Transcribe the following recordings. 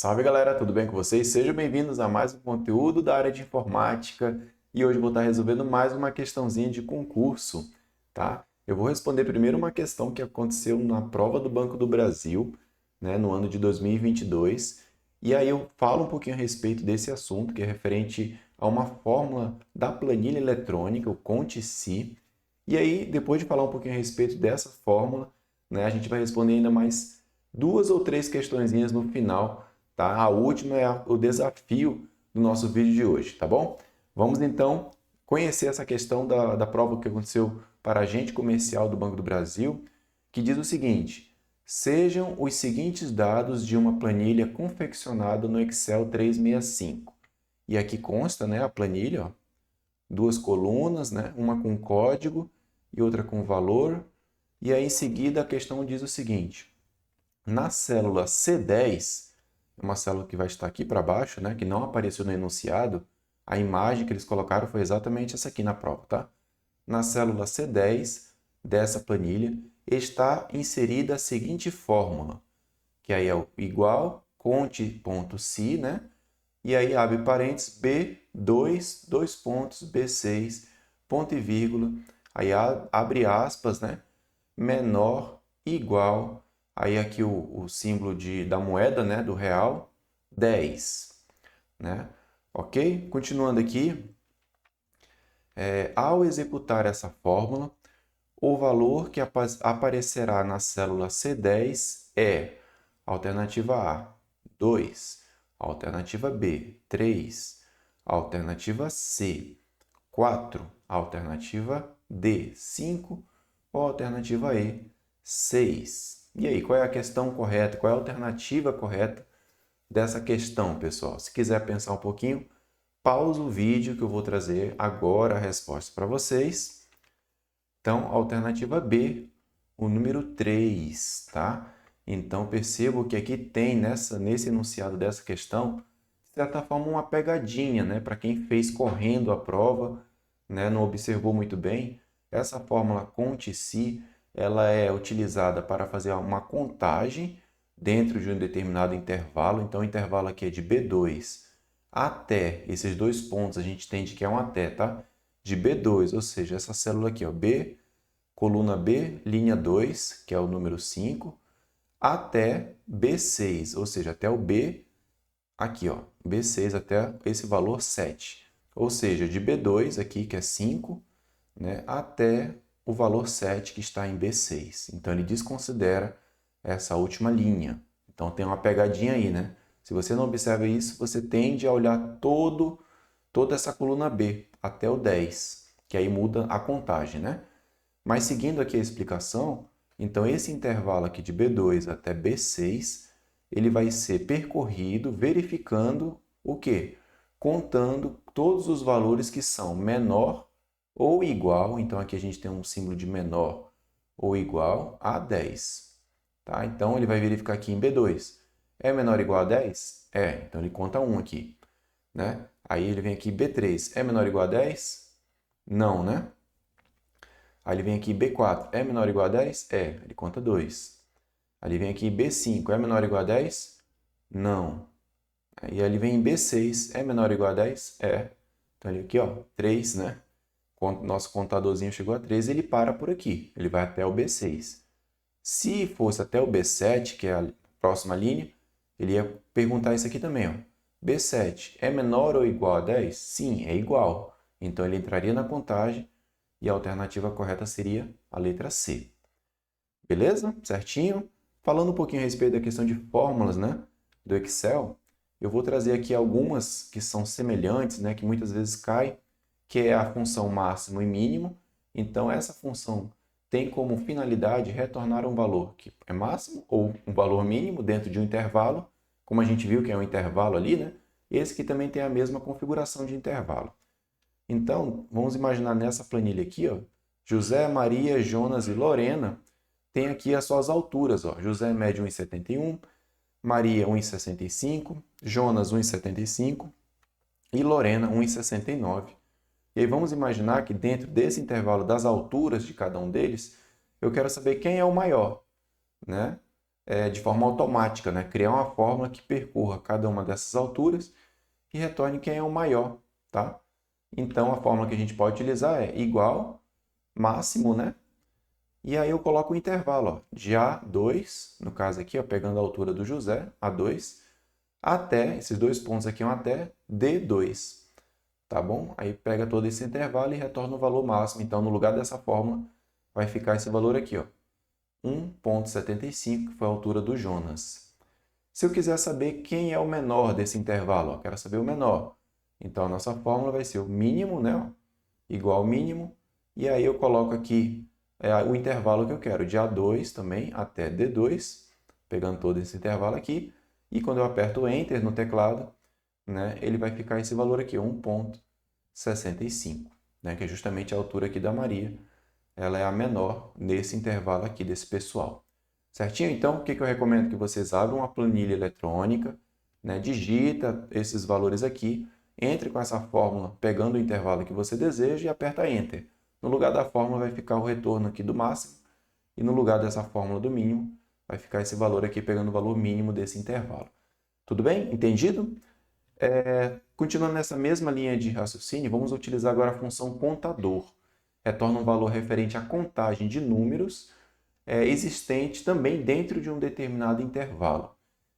Salve galera, tudo bem com vocês? Sejam bem-vindos a mais um conteúdo da área de informática e hoje vou estar resolvendo mais uma questãozinha de concurso, tá? Eu vou responder primeiro uma questão que aconteceu na prova do Banco do Brasil, né, no ano de 2022, e aí eu falo um pouquinho a respeito desse assunto que é referente a uma fórmula da planilha eletrônica, o Conte-Si, e aí depois de falar um pouquinho a respeito dessa fórmula, né, a gente vai responder ainda mais duas ou três questõezinhas no final. Tá? A última é o desafio do nosso vídeo de hoje, tá bom? Vamos então conhecer essa questão da prova que aconteceu para agente comercial do Banco do Brasil, que diz o seguinte: sejam os seguintes dados de uma planilha confeccionada no Excel 365. E aqui consta, né, a planilha, ó, duas colunas, né, uma com código e outra com valor. E aí em seguida a questão diz o seguinte: na célula C10, uma célula que vai estar aqui para baixo, né, que não apareceu no enunciado, a imagem que eles colocaram foi exatamente essa aqui na prova, tá? Na célula C10 dessa planilha está inserida a seguinte fórmula, que aí é o igual conte.si, né? E aí abre parênteses B2, dois pontos, B6, ponto e vírgula, aí abre aspas, né? Menor, igual, aí aqui o símbolo da moeda, né, do real, 10, né? Ok? Continuando aqui, ao executar essa fórmula, o valor que aparecerá na célula C10 é alternativa A, 2, alternativa B, 3, alternativa C, 4, alternativa D, 5 ou alternativa E, 6. E aí, qual é a questão correta? Qual é a alternativa correta dessa questão, pessoal? Se quiser pensar um pouquinho, pausa o vídeo que eu vou trazer agora a resposta para vocês. Então, alternativa B, o número 3, tá? Então, percebo que aqui tem nesse enunciado dessa questão, de certa forma, uma pegadinha, né? Para quem fez correndo a prova, né? Não observou muito bem. Essa fórmula Conte-Si, ela é utilizada para fazer uma contagem dentro de um determinado intervalo. Então, o intervalo aqui é de B2 até, esses dois pontos a gente entende que é um até, tá? De B2, ou seja, essa célula aqui, ó, B, coluna B, linha 2, que é o número 5, até B6, ou seja, até o B, aqui, ó, B6 até esse valor 7. Ou seja, de B2 aqui, que é 5, né, até o valor 7, que está em B6. Então, ele desconsidera essa última linha. Então, tem uma pegadinha aí, né? Se você não observa isso, você tende a olhar toda essa coluna B, até o 10, que aí muda a contagem, né? Mas seguindo aqui a explicação, então esse intervalo aqui de B2 até B6, ele vai ser percorrido verificando o quê? Contando todos os valores que são menor ou igual, então aqui a gente tem um símbolo de menor ou igual a 10. Tá? Então ele vai verificar aqui em B2. É menor ou igual a 10? É, então ele conta 1 aqui. Né? Aí ele vem aqui B3. É menor ou igual a 10? Não, né? Aí ele vem aqui B4, é menor ou igual a 10? É, ele conta 2. Aí ele vem aqui B5, é menor ou igual a 10? Não. Aí ele vem em B6, é menor ou igual a 10? É. Então ele aqui, ó, 3, né? Nosso contadorzinho chegou a 3, ele para por aqui. Ele vai até o B6. Se fosse até o B7, que é a próxima linha, ele ia perguntar isso aqui também, ó. B7 é menor ou igual a 10? Sim, é igual. Então ele entraria na contagem e a alternativa correta seria a letra C. Beleza? Certinho? Falando um pouquinho a respeito da questão de fórmulas, né, do Excel, eu vou trazer aqui algumas que são semelhantes, né, que muitas vezes caem, que é a função máximo e mínimo. Então, essa função tem como finalidade retornar um valor que é máximo ou um valor mínimo dentro de um intervalo, como a gente viu que é um intervalo ali, né? Esse que também tem a mesma configuração de intervalo. Então, vamos imaginar nessa planilha aqui, ó, José, Maria, Jonas e Lorena tem aqui as suas alturas. Ó. José mede 1,71, Maria 1,65, Jonas 1,75 e Lorena 1,69. E aí vamos imaginar que dentro desse intervalo das alturas de cada um deles, eu quero saber quem é o maior, né? de forma automática, né? Criar uma fórmula que percorra cada uma dessas alturas e retorne quem é o maior, tá? Então, a fórmula que a gente pode utilizar é igual, máximo, né? E aí eu coloco o intervalo, ó, de A2, no caso aqui, ó, pegando a altura do José, A2, até, esses dois pontos aqui é um até D2, tá bom? Aí pega todo esse intervalo e retorna o valor máximo. Então, no lugar dessa fórmula, vai ficar esse valor aqui, ó, 1,75, que foi a altura do Jonas. Se eu quiser saber quem é o menor desse intervalo, ó, quero saber o menor. Então, a nossa fórmula vai ser o mínimo, né, ó, igual ao mínimo. E aí eu coloco aqui o intervalo que eu quero, de A2 também até D2, pegando todo esse intervalo aqui. E quando eu aperto Enter no teclado, né, ele vai ficar esse valor aqui, 1,65, né, que é justamente a altura aqui da Maria. Ela é a menor nesse intervalo aqui desse pessoal. Certinho? Então, o que eu recomendo? Que vocês abram uma planilha eletrônica, né, digita esses valores aqui, entre com essa fórmula pegando o intervalo que você deseja e aperta Enter. No lugar da fórmula vai ficar o retorno aqui do máximo e no lugar dessa fórmula do mínimo vai ficar esse valor aqui pegando o valor mínimo desse intervalo. Tudo bem? Entendido? Continuando nessa mesma linha de raciocínio, vamos utilizar agora a função contador. Retorna um valor referente à contagem de números existente também dentro de um determinado intervalo.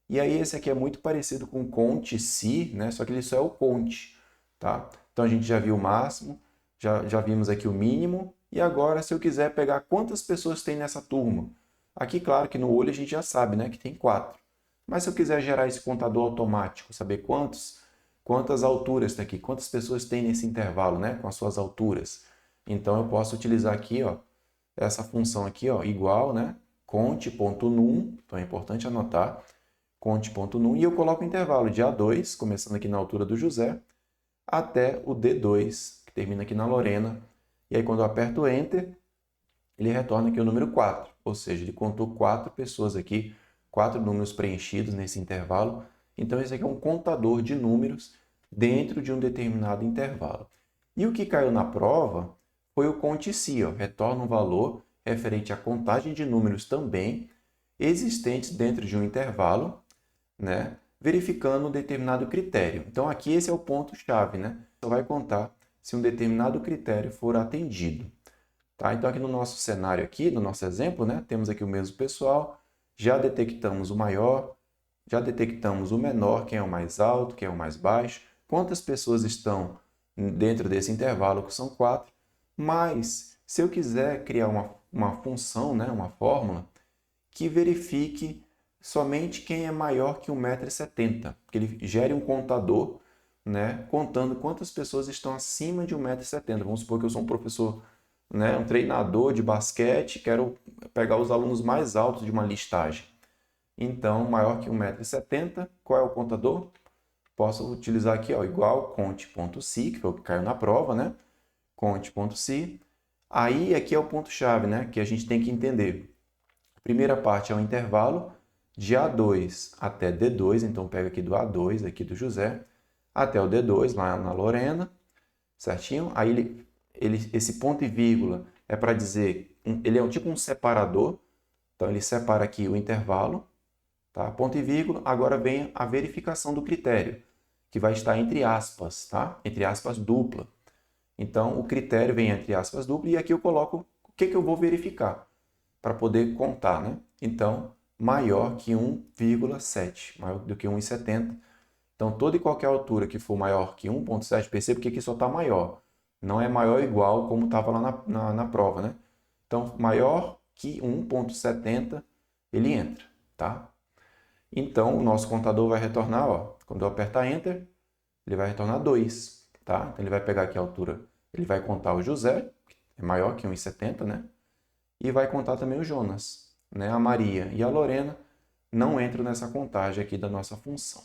E aí esse aqui é muito parecido com o conte-se, né? Só que ele só é o conte, tá? Então a gente já viu o máximo, já vimos aqui o mínimo, e agora se eu quiser pegar quantas pessoas tem nessa turma, aqui claro que no olho a gente já sabe, né, que tem 4. Mas se eu quiser gerar esse contador automático, saber quantas alturas tem aqui, quantas pessoas tem nesse intervalo, né, com as suas alturas, então eu posso utilizar aqui, ó, essa função aqui, ó, igual, né, conte.num, então é importante anotar, conte.num, e eu coloco o intervalo de A2, começando aqui na altura do José, até o D2, que termina aqui na Lorena. E aí quando eu aperto Enter, ele retorna aqui o número 4, ou seja, ele contou 4 pessoas aqui, 4 números preenchidos nesse intervalo. Então esse aqui é um contador de números dentro de um determinado intervalo. E o que caiu na prova foi o conte-se, retorna um valor referente à contagem de números também existentes dentro de um intervalo, né, verificando um determinado critério. Então aqui esse é o ponto-chave, né? Só vai contar se um determinado critério for atendido. Tá? Então aqui no nosso cenário aqui, no nosso exemplo, né, temos aqui o mesmo pessoal, já detectamos o maior, já detectamos o menor, quem é o mais alto, quem é o mais baixo, quantas pessoas estão dentro desse intervalo, que são 4, mas se eu quiser criar uma função, né, uma fórmula, que verifique somente quem é maior que 1,70 m, que ele gere um contador, né, contando quantas pessoas estão acima de 1,70 m. Vamos supor que eu sou um professor, né, um treinador de basquete, quero pegar os alunos mais altos de uma listagem. Então, maior que 1,70 m, qual é o contador? Posso utilizar aqui, ó, igual conte.se, que foi o que caiu na prova, né? Conte.se. Aí, aqui é o ponto-chave, né? Que a gente tem que entender. A primeira parte é o intervalo de A2 até D2, então pega aqui do A2, aqui do José, até o D2, lá na Lorena, certinho? Aí, esse ponto e vírgula é para dizer, ele é tipo um separador, então ele separa aqui o intervalo, tá? Ponto e vírgula, agora vem a verificação do critério, que vai estar entre aspas, tá? Entre aspas dupla. Então, o critério vem entre aspas dupla e aqui eu coloco o que eu vou verificar para poder contar, né? Então, maior que 1,7, maior do que 1,70. Então, toda e qualquer altura que for maior que 1,7, perceba que aqui só está maior. Não é maior ou igual como estava lá na prova, né? Então, maior que 1,70, ele entra, tá? Então, o nosso contador vai retornar, ó, quando eu apertar Enter, ele vai retornar 2, tá? Então, ele vai pegar aqui a altura, ele vai contar o José, que é maior que 1,70, né? E vai contar também o Jonas, né? A Maria e a Lorena não entram nessa contagem aqui da nossa função.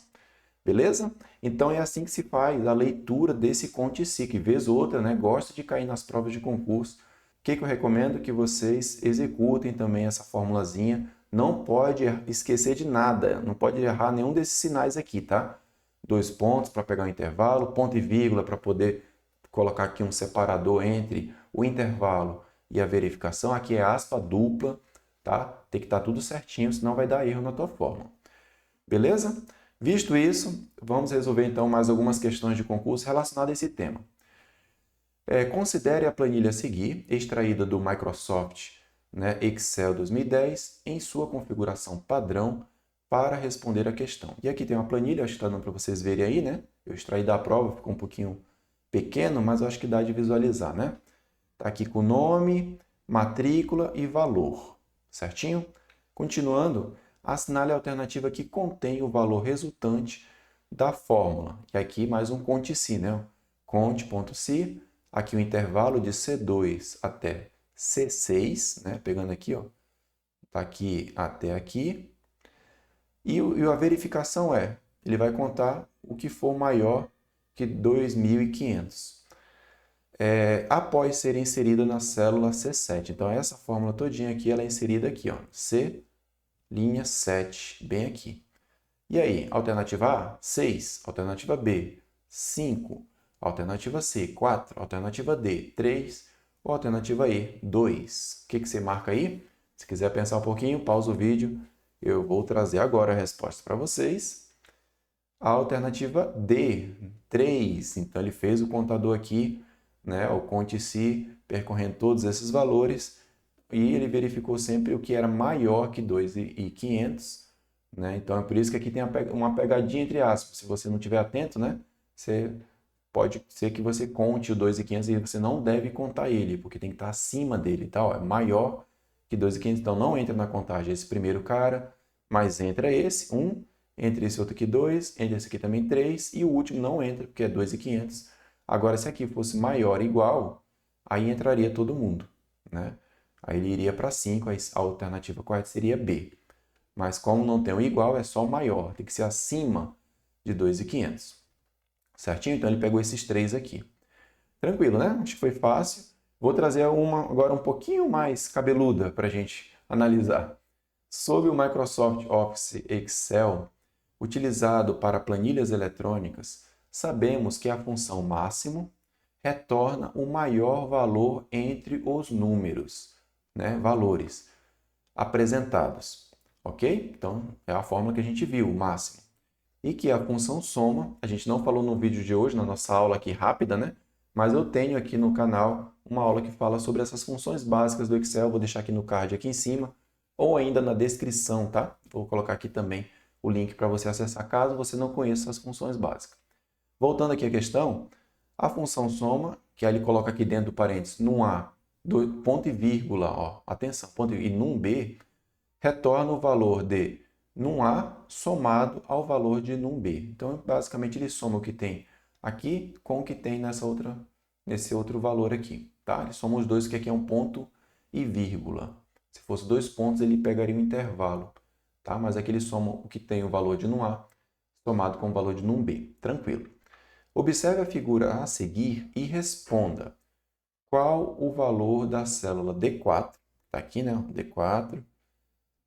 Beleza? Então, é assim que se faz a leitura desse conte-se, que vez ou outra, né, gosta de cair nas provas de concurso. O que eu recomendo? Que vocês executem também essa formulazinha. Não pode esquecer de nada, não pode errar nenhum desses sinais aqui, tá? 2 pontos para pegar o intervalo, ponto e vírgula para poder colocar aqui um separador entre o intervalo e a verificação. Aqui é aspa dupla, tá? Tem que estar tudo certinho, senão vai dar erro na tua fórmula. Beleza? Visto isso, vamos resolver então mais algumas questões de concurso relacionadas a esse tema. Considere a planilha a seguir, extraída do Microsoft, né, Excel 2010, em sua configuração padrão para responder a questão. E aqui tem uma planilha, acho que está dando para vocês verem aí, né? Eu extraí da prova, ficou um pouquinho pequeno, mas eu acho que dá de visualizar, né? Está aqui com nome, matrícula e valor, certinho? Continuando, assinale a alternativa que contém o valor resultante da fórmula. E aqui mais um conte-se, né? Conte.se, aqui o intervalo de C2 até C6, né? Pegando aqui, ó, tá aqui até aqui. E a verificação ele vai contar o que for maior que 2.500. Após ser inserida na célula C7. Então, essa fórmula todinha aqui, ela é inserida aqui, ó, C, linha 7, bem aqui. E aí, alternativa A, 6, alternativa B, 5, alternativa C, 4, alternativa D, 3, ou alternativa E, 2. O que você marca aí? Se quiser pensar um pouquinho, pausa o vídeo. Eu vou trazer agora a resposta para vocês. A alternativa D, 3. Então, ele fez o contador aqui, né, o conte-se, percorrendo todos esses valores, e ele verificou sempre o que era maior que 2.500, né? Então, é por isso que aqui tem uma pegadinha entre aspas. Se você não estiver atento, né, pode ser que você conte o 2.500 e você não deve contar ele, porque tem que estar acima dele, tá? Ó, é maior que 2.500, então não entra na contagem esse primeiro cara, mas entra esse, 1, entre esse outro aqui 2, entre esse aqui também 3, e o último não entra, porque é 2.500. Agora, se aqui fosse maior ou igual, aí entraria todo mundo, né? Aí ele iria para 5, a alternativa correta seria B. Mas como não tem o igual, é só maior, tem que ser acima de 2.500. Certinho? Então ele pegou esses três aqui. Tranquilo, né? Acho que foi fácil. Vou trazer uma agora um pouquinho mais cabeluda para a gente analisar. Sob o Microsoft Office Excel, utilizado para planilhas eletrônicas, sabemos que a função máximo retorna o maior valor entre os números, né? Valores apresentados. Ok? Então, é a fórmula que a gente viu, o máximo. E que a função soma, a gente não falou no vídeo de hoje, na nossa aula aqui rápida, né? Mas eu tenho aqui no canal uma aula que fala sobre essas funções básicas do Excel, vou deixar aqui no card aqui em cima, ou ainda na descrição, tá? Vou colocar aqui também o link para você acessar caso você não conheça as funções básicas. Voltando aqui à questão, a função soma, que aí ele coloca aqui dentro do parênteses, num A, ponto e vírgula, ó, atenção, ponto e num B, retorna o valor de num A somado ao valor de num B. Então, basicamente, ele soma o que tem aqui com o que tem nesse outro valor aqui. Tá? Ele soma os dois, que aqui é um ponto e vírgula. Se fosse 2 pontos, ele pegaria um intervalo. Tá? Mas aqui ele soma o que tem o valor de num A somado com o valor de num B. Tranquilo. Observe a figura a seguir e responda. Qual o valor da célula D4? Está aqui, né? D4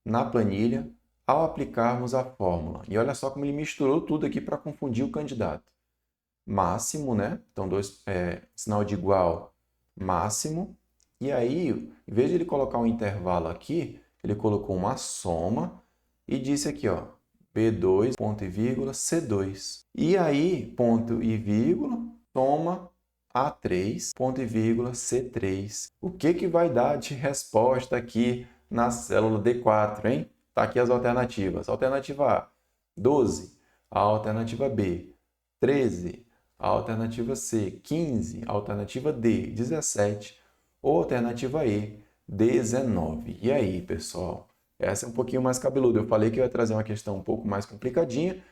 na planilha ao aplicarmos a fórmula. E olha só como ele misturou tudo aqui para confundir o candidato. Máximo, né? Então, sinal de igual, máximo. E aí, em vez de ele colocar um intervalo aqui, ele colocou uma soma e disse aqui, ó, B2, ponto e vírgula, C2. E aí, ponto e vírgula, soma A3, ponto e vírgula, C3. O que vai dar de resposta aqui na célula D4, hein? Tá aqui as alternativas. Alternativa A, 12. A alternativa B, 13. A alternativa C, 15. A alternativa D, 17. Ou alternativa E, 19. E aí, pessoal? Essa é um pouquinho mais cabeluda. Eu falei que eu ia trazer uma questão um pouco mais complicadinha,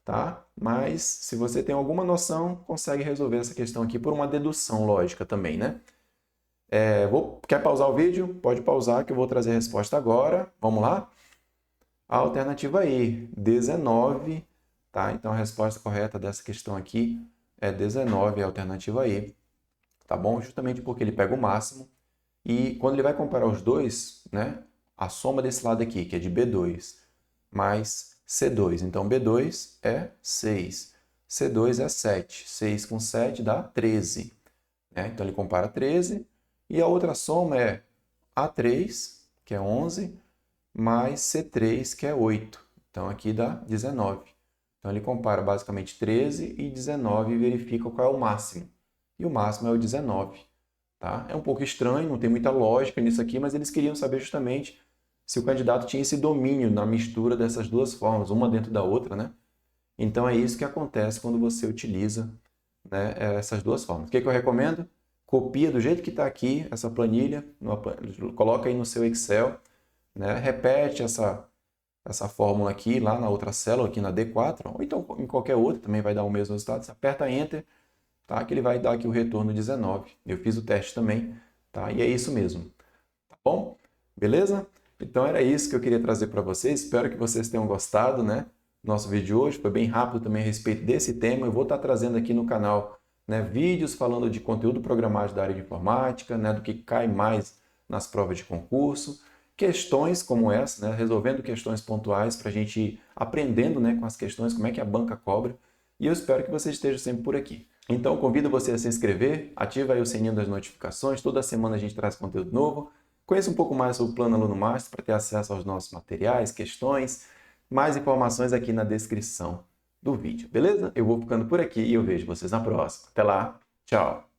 tá? Mas se você tem alguma noção, consegue resolver essa questão aqui por uma dedução lógica também, né? Quer pausar o vídeo? Pode pausar que eu vou trazer a resposta agora. Vamos lá? A alternativa E, 19, tá? Então a resposta correta dessa questão aqui é 19, a alternativa E, tá bom? Justamente porque ele pega o máximo e quando ele vai comparar os dois, né? A soma desse lado aqui, que é de B2, mais C2. Então B2 é 6, C2 é 7. 6 com 7 dá 13. Né? Então ele compara 13. E a outra soma é A3, que é 11, mais C3, que é 8. Então, aqui dá 19. Então, ele compara basicamente 13 e 19 e verifica qual é o máximo. E o máximo é o 19. Tá? É um pouco estranho, não tem muita lógica nisso aqui, mas eles queriam saber justamente se o candidato tinha esse domínio na mistura dessas duas formas, uma dentro da outra, né? Então, é isso que acontece quando você utiliza, né, essas duas formas. O que eu recomendo? Copia do jeito que está aqui essa planilha, coloca aí no seu Excel, né, repete essa fórmula aqui lá na outra célula, aqui na D4, ou então em qualquer outra, também vai dar o mesmo resultado. Você aperta Enter, tá, que ele vai dar aqui o retorno 19. Eu fiz o teste também, tá, e é isso mesmo. Tá bom? Beleza? Então era isso que eu queria trazer para vocês. Espero que vocês tenham gostado, né? Nosso vídeo de hoje foi bem rápido também a respeito desse tema. Eu vou estar trazendo aqui no canal, né, vídeos falando de conteúdo programático da área de informática, né, do que cai mais nas provas de concurso, questões como essa, né, resolvendo questões pontuais para a gente ir aprendendo, né, com as questões, como é que a banca cobra. E eu espero que você esteja sempre por aqui. Então convido você a se inscrever, ativa aí o sininho das notificações. Toda semana a gente traz conteúdo novo. Conheça um pouco mais sobre o Plano Aluno Master para ter acesso aos nossos materiais, questões, mais informações aqui na descrição do vídeo, beleza? Eu vou ficando por aqui e eu vejo vocês na próxima. Até lá, tchau!